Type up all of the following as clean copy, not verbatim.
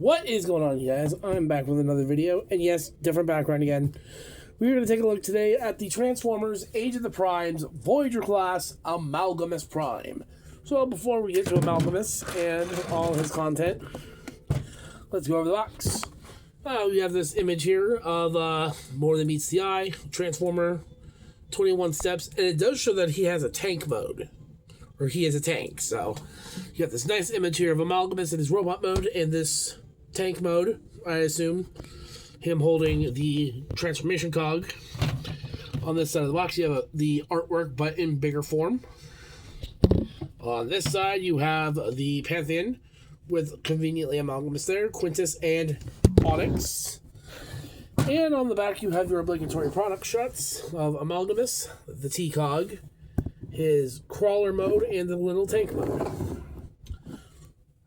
What is going on, you guys? I'm back with another video, and yes, different background again. We're going to take a look today at the Transformers Age of the Primes Voyager class Amalgamous Prime. So before we get to Amalgamous and all his content, let's go over the box. We have this image here of More Than Meets the Eye, Transformer, 21 steps, and it does show that he has a tank mode. Or he is a tank, so you got this nice image here of Amalgamous in his robot mode and this tank mode, I assume. Him holding the transformation cog. On this side of the box, you have the artwork, but in bigger form. On this side, you have the Pantheon with conveniently Amalgamous there, Quintus and Onyx. And on the back, you have your obligatory product shots of Amalgamous, the T-Cog, his crawler mode, and the little tank mode.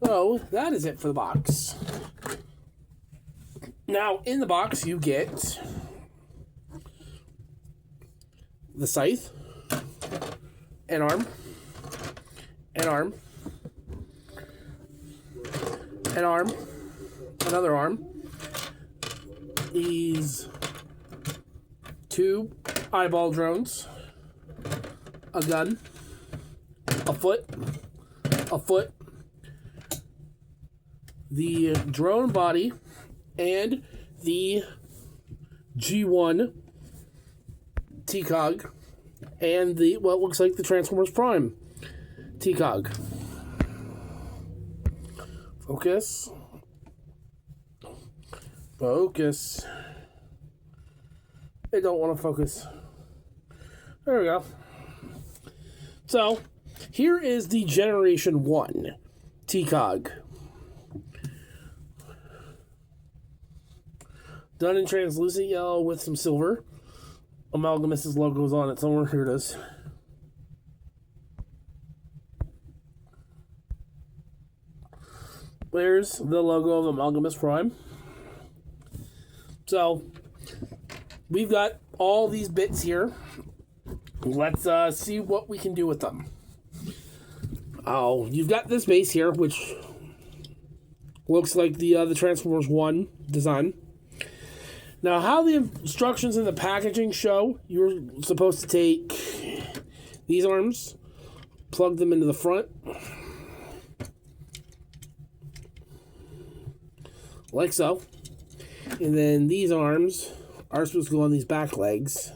So, that is it for the box. Now, in the box, you get the scythe, an arm, another arm, these two eyeball drones, a gun, a foot, the drone body, and the G1 T-Cog, and the, what looks like the Transformers Prime T-Cog. Focus. They don't want to focus. There we go. So, here is the Generation 1 T-Cog. Done in translucent yellow with some silver. Amalgamous' logo is on it somewhere. Here it is. There's the logo of Amalgamous Prime. So, we've got all these bits here. Let's see what we can do with them. Oh, you've got this base here, which looks like the Transformers 1 design. Now, how the instructions in the packaging show, you're supposed to take these arms, plug them into the front, like so. And then these arms are supposed to go on these back legs.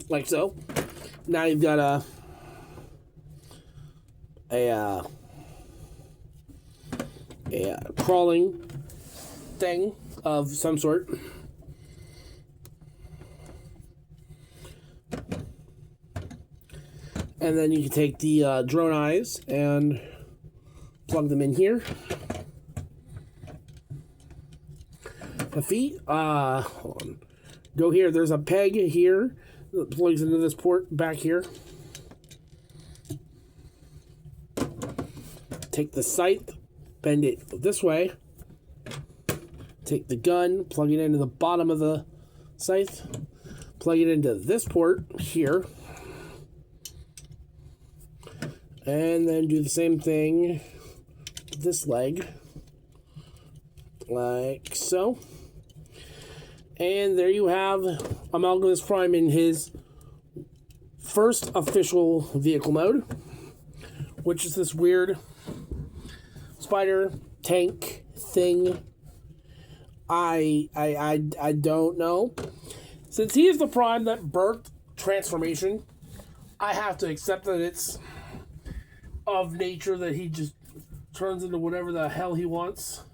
Like so. Now you've got a crawling thing of some sort. And then you can take the drone eyes and plug them in here. The feet, hold on. Go here. There's a peg here that plugs into this port back here. Take the scythe, bend it this way. Take the gun, plug it into the bottom of the scythe. Plug it into this port here. And then do the same thing with this leg. Like so. And there you have Amalgamous Prime in his first official vehicle mode, which is this weird spider tank thing. I don't know. Since he is the Prime that birthed transformation, I have to accept that it's of nature that he just turns into whatever the hell he wants.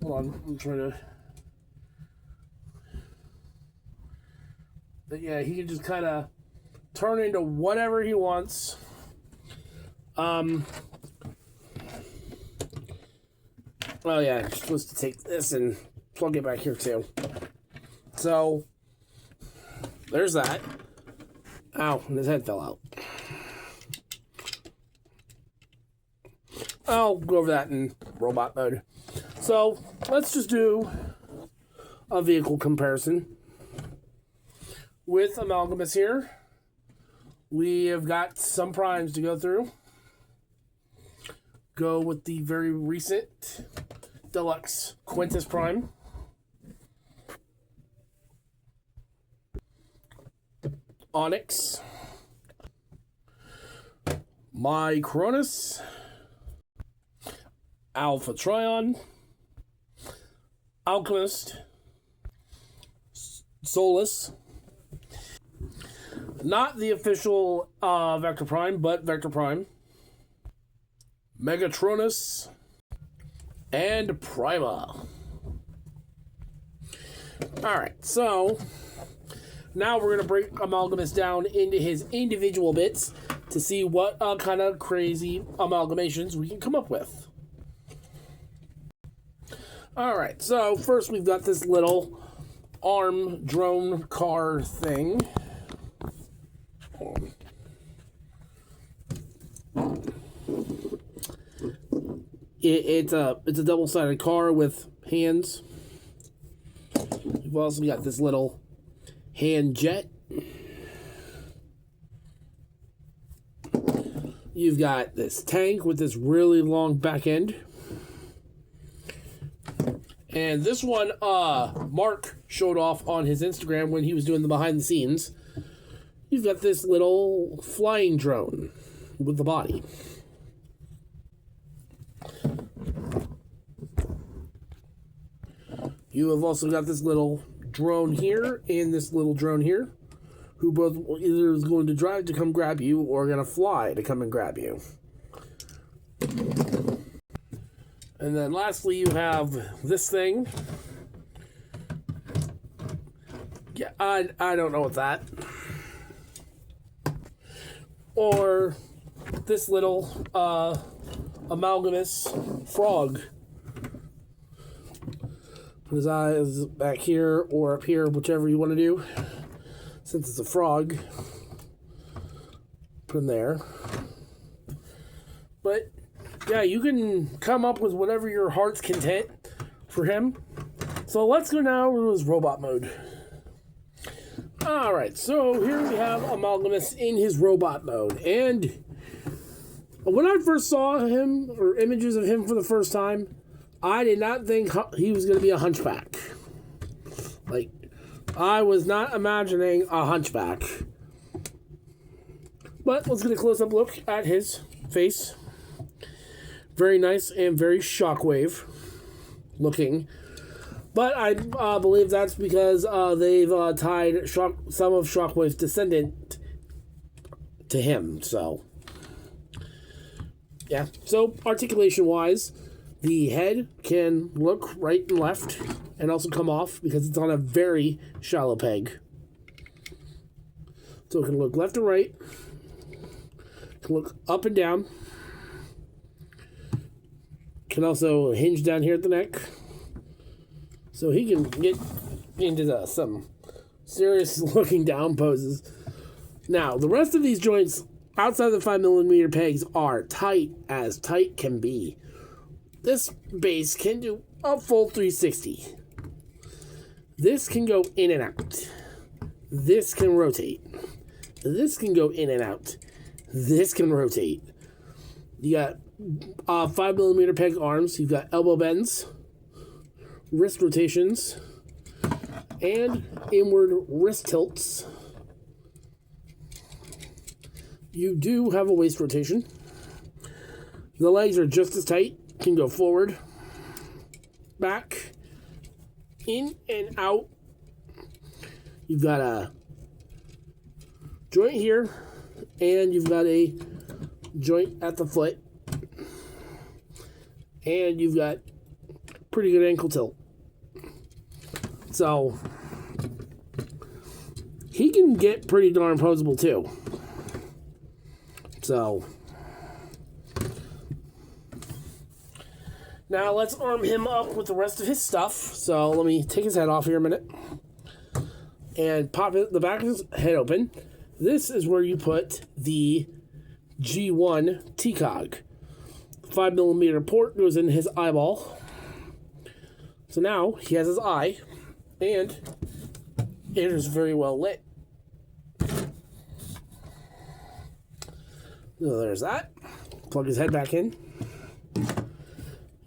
Hold on, I'm trying to... But yeah, he can just kind of turn into whatever he wants. Oh yeah, I'm supposed to take this and plug it back here too. So, there's that. Ow, and his head fell out. I'll go over that in robot mode. So, let's just do a vehicle comparison with Amalgamous here. We have got some primes to go through. Go with the very recent Deluxe Quintus Prime. Onyx. My Cronus. Alpha Trion. Alchemist. Solus. Not the official Vector Prime, but Vector Prime. Megatronus. And Prima. Alright, so now we're going to break Amalgamous down into his individual bits to see what kind of crazy amalgamations we can come up with. Alright, so first we've got this little arm drone car thing. It's a double-sided car with hands. You've also got this little hand jet. You've got this tank with this really long back end. And this one, Mark showed off on his Instagram when he was doing the behind the scenes. You've got this little flying drone with the body. You have also got this little drone here and this little drone here, who both either is going to drive to come grab you or are going to fly to come and grab you. And then lastly, you have this thing. Yeah, I don't know what that. Or this little Amalgamous frog. Put his eyes back here or up here, whichever you want to do. Since it's a frog, put him there. But yeah, you can come up with whatever your heart's content for him. So let's go now to his robot mode. Alright, so here we have Amalgamous in his robot mode. And when I first saw him, or images of him for the first time, I did not think he was going to be a hunchback. Like, I was not imagining a hunchback. But let's get a close-up look at his face. Very nice and very Shockwave looking. But I believe that's because they've tied some of Shockwave's descendant to him. So, yeah. So, articulation-wise, the head can look right and left and also come off because it's on a very shallow peg. So it can look left and right. It can look up and down. Can also hinge down here at the neck. So he can get into some serious looking down poses. Now, the rest of these joints outside the 5mm pegs are tight as tight can be. This base can do a full 360. This can go in and out. This can rotate. This can go in and out. This can rotate. You got 5mm peg arms. You've got elbow bends, wrist rotations, and inward wrist tilts. You do have a waist rotation. The legs are just as tight. Can go forward, back, in and out. You've got a joint here, and you've got a joint at the foot, and you've got pretty good ankle tilt. So he can get pretty darn posable too. So now let's arm him up with the rest of his stuff. So let me take his head off here a minute and pop the back of his head open. This is where you put the G1 TCOG. 5mm port goes in his eyeball. So now he has his eye, and it is very well lit. So there's that. Plug his head back in.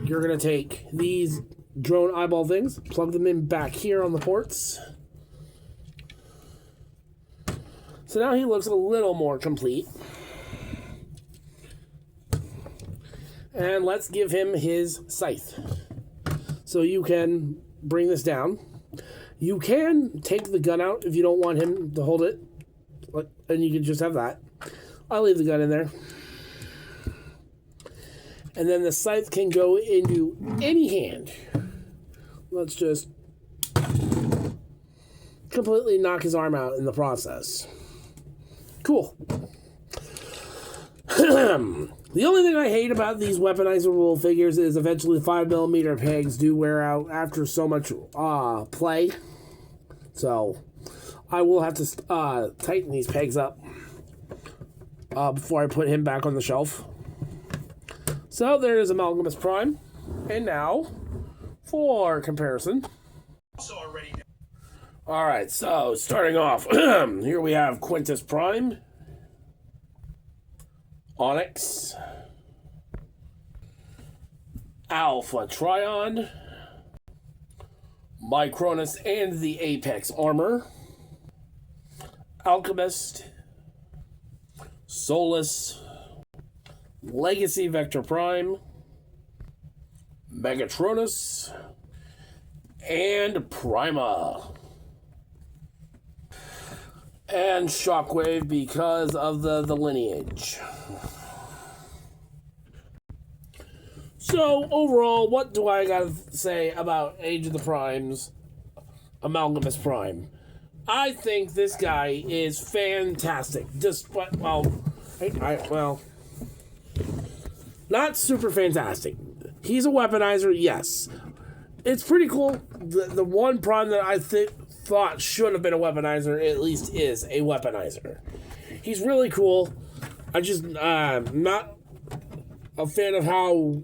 You're going to take these drone eyeball things, plug them in back here on the ports. So now he looks a little more complete. And let's give him his scythe. So you can bring this down. You can take the gun out if you don't want him to hold it. And you can just have that. I'll leave the gun in there. And then the scythe can go into any hand. Let's just completely knock his arm out in the process. Cool. The only thing I hate about these weaponizable figures is eventually 5mm pegs do wear out after so much play. So I will have to tighten these pegs up before I put him back on the shelf. So there is Amalgamous Prime. And now, for comparison. Alright, so starting off, here we have Quintus Prime, Onyx, Alpha Trion, Micronus and the Apex Armor, Alchemist, Solus, Legacy Vector Prime, Megatronus, and Prima. And Shockwave because of the lineage. So, overall, what do I gotta say about Age of the Primes, Amalgamous Prime? I think this guy is fantastic. Despite, well, not super fantastic. He's a weaponizer, yes. It's pretty cool. The one Prime that I thought should have been a weaponizer, at least is a weaponizer. He's really cool. I just not a fan of how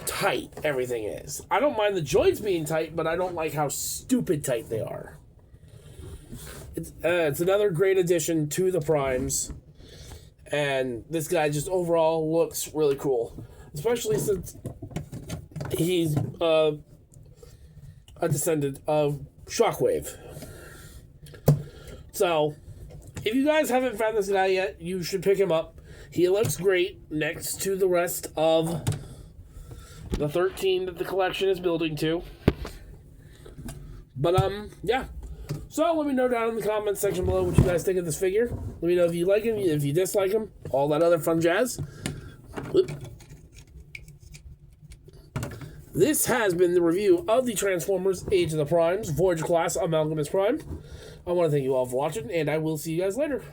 tight everything is. I don't mind the joints being tight, but I don't like how stupid tight they are. It's another great addition to the Primes, and this guy just overall looks really cool, especially since he's a descendant of Shockwave. So, if you guys haven't found this guy yet, you should pick him up. He looks great next to the rest of the 13 that the collection is building to. But, yeah. So, let me know down in the comments section below what you guys think of this figure. Let me know if you like him, if you dislike him, all that other fun jazz. This has been the review of the Transformers Age of the Primes, Voyager Class Amalgamous Prime. I want to thank you all for watching, and I will see you guys later.